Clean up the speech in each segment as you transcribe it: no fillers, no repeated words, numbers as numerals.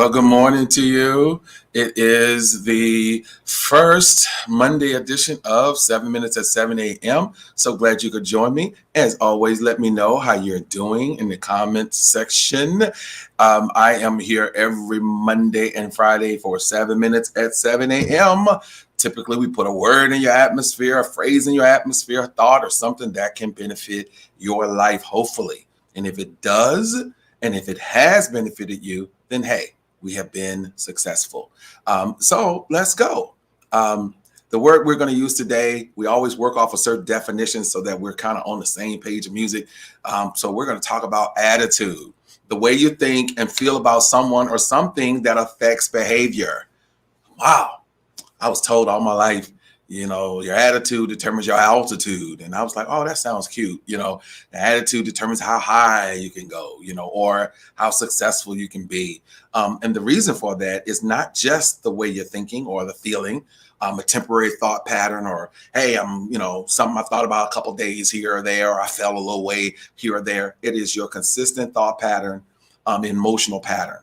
Well, good morning to you. It is the first Monday edition of 7 Minutes at 7 a.m. So glad you could join me. As always, let me know how you're doing in the comments section. I am here every Monday and Friday for 7 Minutes at 7 a.m. Typically, we put a word in your atmosphere, a phrase in your atmosphere, a thought, or something that can benefit your life, hopefully. And if it does, and if it has benefited you, then hey, we have been successful. So let's go. The word we're going to use today, we always work off a certain definition so that we're kind of on the same page of music. So we're going to talk about attitude, the way you think and feel about someone or something that affects behavior. Wow. I was told all my life, your attitude determines your altitude. And I was like, oh, that sounds cute. The attitude determines how high you can go, or how successful you can be. And the reason for that is not just the way you're thinking or the feeling, a temporary thought pattern, or, hey, I'm, something I thought about a couple of days here or there, or I fell a little way here or there. It is your consistent thought pattern, emotional pattern.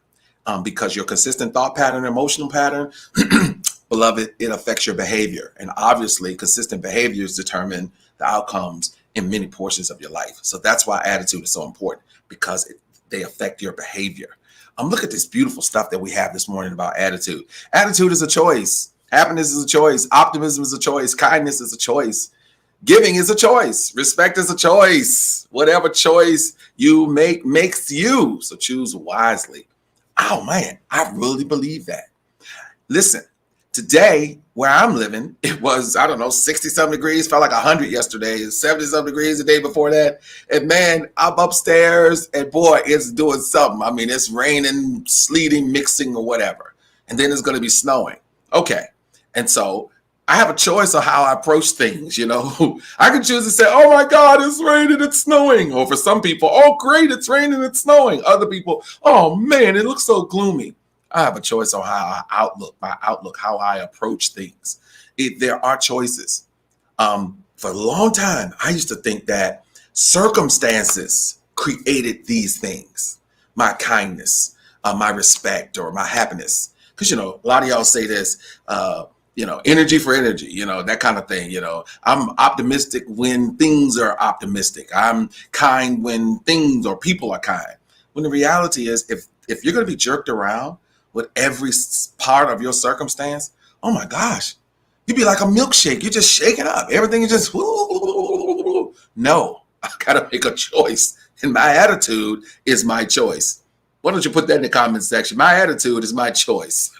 Because your consistent thought pattern, emotional pattern, beloved, it affects your behavior. And obviously, consistent behaviors determine the outcomes in many portions of your life. So that's why attitude is so important, because they affect your behavior. Look at this beautiful stuff that we have this morning about attitude. Attitude is a choice. Happiness is a choice. Optimism is a choice. Kindness is a choice. Giving is a choice. Respect is a choice. Whatever choice you make makes you. So choose wisely. Oh, man, I really believe that. Listen. Today, where I'm living, it was, 60-something degrees, felt like 100 yesterday, 70-something degrees the day before that. And man, I'm upstairs and boy, it's doing something. I mean, it's raining, sleeting, mixing or whatever. And then it's going to be snowing. Okay. And so I have a choice of how I approach things, I can choose to say, oh my God, it's raining, it's snowing. Or for some people, oh great, it's raining, it's snowing. Other people, oh man, it looks so gloomy. I have a choice on my outlook, how I approach things. There are choices. For a long time, I used to think that circumstances created these things, my kindness, my respect, or my happiness. Because, a lot of y'all say this, energy for energy, that kind of thing. I'm optimistic when things are optimistic. I'm kind when things or people are kind. When the reality is, if you're going to be jerked around with every part of your circumstance, oh my gosh, you'd be like a milkshake. You're just shaking up. Everything is just, no, I gotta make a choice. And my attitude is my choice. Why don't you put that in the comment section? My attitude is my choice.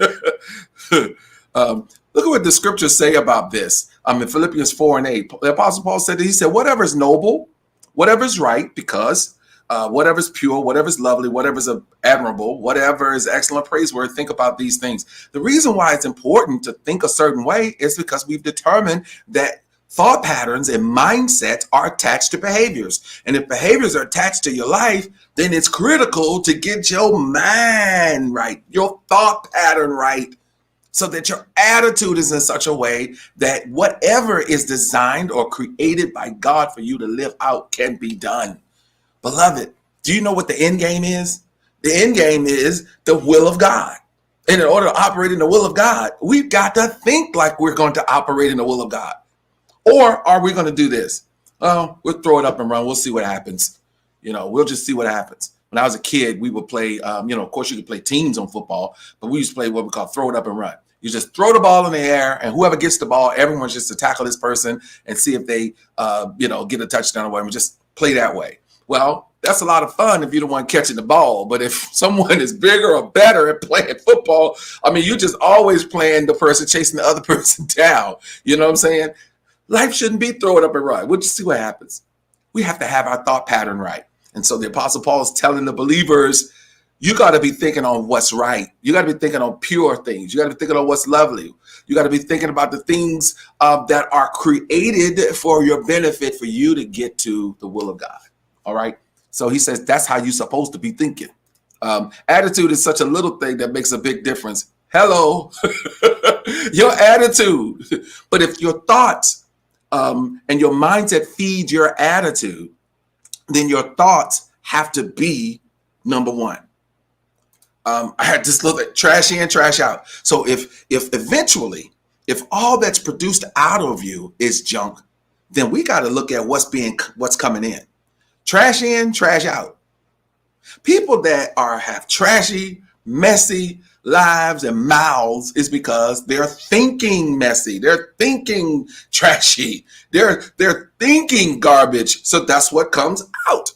Look at what the scriptures say about this. In Philippians 4:8, the Apostle Paul said, he said, whatever is noble, whatever is right, because whatever is pure, whatever is lovely, whatever is admirable, whatever is excellent, praiseworthy, think about these things. The reason why it's important to think a certain way is because we've determined that thought patterns and mindsets are attached to behaviors. And if behaviors are attached to your life, then it's critical to get your mind right, your thought pattern right, so that your attitude is in such a way that whatever is designed or created by God for you to live out can be done. Beloved, do you know what the end game is? The end game is the will of God. And in order to operate in the will of God, we've got to think like we're going to operate in the will of God. Or are we going to do this? Oh, we'll throw it up and run. We'll see what happens. We'll just see what happens. When I was a kid, we would play, of course you could play teams on football, but we used to play what we call throw it up and run. You just throw the ball in the air, and whoever gets the ball, everyone's just to tackle this person and see if they, get a touchdown or whatever. Just play that way. Well, that's a lot of fun if you're the one catching the ball. But if someone is bigger or better at playing football, you're just always playing the person chasing the other person down. You know what I'm saying? Life shouldn't be throw it up and run. We'll just see what happens. We have to have our thought pattern right. And so the Apostle Paul is telling the believers, you got to be thinking on what's right. You got to be thinking on pure things. You got to be thinking on what's lovely. You got to be thinking about the things that are created for your benefit, for you to get to the will of God. All right. So he says that's how you're supposed to be thinking. Attitude is such a little thing that makes a big difference. Hello, your attitude. But if your thoughts and your mindset feed your attitude, then your thoughts have to be number one. I had this little trash in, trash out. So if eventually, if all that's produced out of you is junk, then we got to look at what's coming in. Trash in, trash out. People that have trashy, messy lives and mouths is because they're thinking messy, they're thinking trashy, they're thinking garbage. So that's what comes out.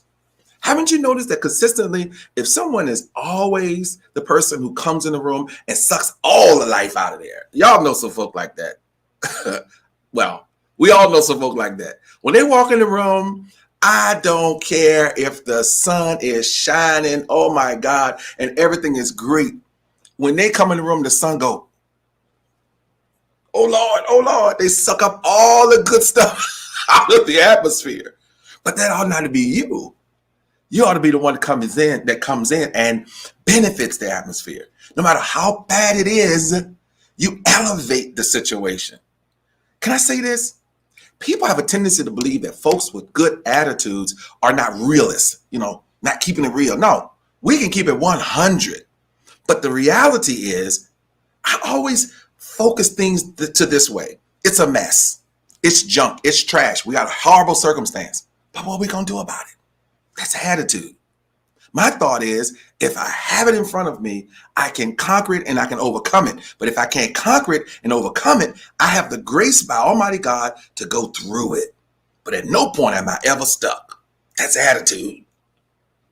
Haven't you noticed that consistently, if someone is always the person who comes in the room and sucks all the life out of there? Y'all know some folk like that. Well, we all know some folk like that. When they walk in the room, I don't care if the sun is shining, oh my God, and everything is great. When they come in the room, the sun go, oh Lord, they suck up all the good stuff out of the atmosphere. But that ought not to be you. You ought to be the one that comes in and benefits the atmosphere. No matter how bad it is, you elevate the situation. Can I say this? People have a tendency to believe that folks with good attitudes are not realists, not keeping it real. No, we can keep it 100. But the reality is, I always focus things to this way. It's a mess. It's junk. It's trash. We got a horrible circumstance. But what are we going to do about it? That's attitude. My thought is, if I have it in front of me, I can conquer it and I can overcome it. But if I can't conquer it and overcome it, I have the grace by Almighty God to go through it. But at no point am I ever stuck. That's attitude.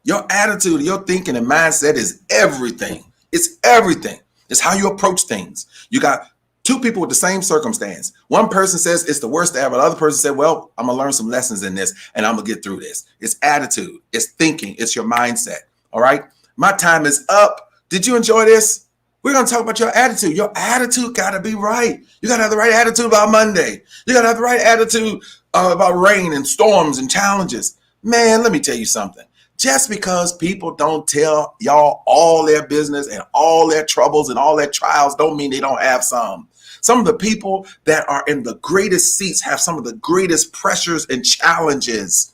Your attitude, your thinking and mindset is everything. It's everything. It's how you approach things. You got two people with the same circumstance. One person says it's the worst ever. The other person said, well, I'm going to learn some lessons in this and I'm going to get through this. It's attitude. It's thinking. It's your mindset. All right. My time is up. Did you enjoy this? We're going to talk about your attitude. Your attitude got to be right. You got to have the right attitude about Monday. You got to have the right attitude about rain and storms and challenges. Man, let me tell you something. Just because people don't tell y'all all their business and all their troubles and all their trials don't mean they don't have some. Some of the people that are in the greatest seats have some of the greatest pressures and challenges.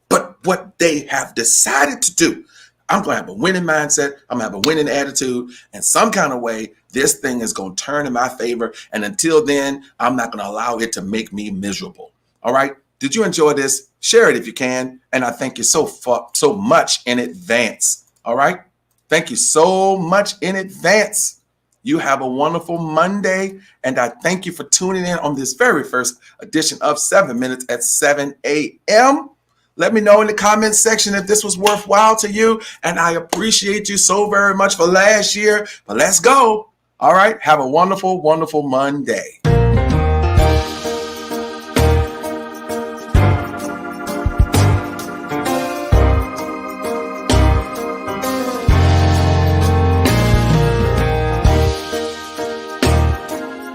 But what they have decided to do, I'm going to have a winning mindset. I'm going to have a winning attitude. And some kind of way, this thing is going to turn in my favor. And until then, I'm not going to allow it to make me miserable. All right. Did you enjoy this? Share it if you can. And I thank you so much in advance. All right. Thank you so much in advance. You have a wonderful Monday. And I thank you for tuning in on this very first edition of 7 Minutes at 7 a.m. Let me know in the comments section if this was worthwhile to you. And I appreciate you so very much for last year. But let's go. All right. Have a wonderful, wonderful Monday.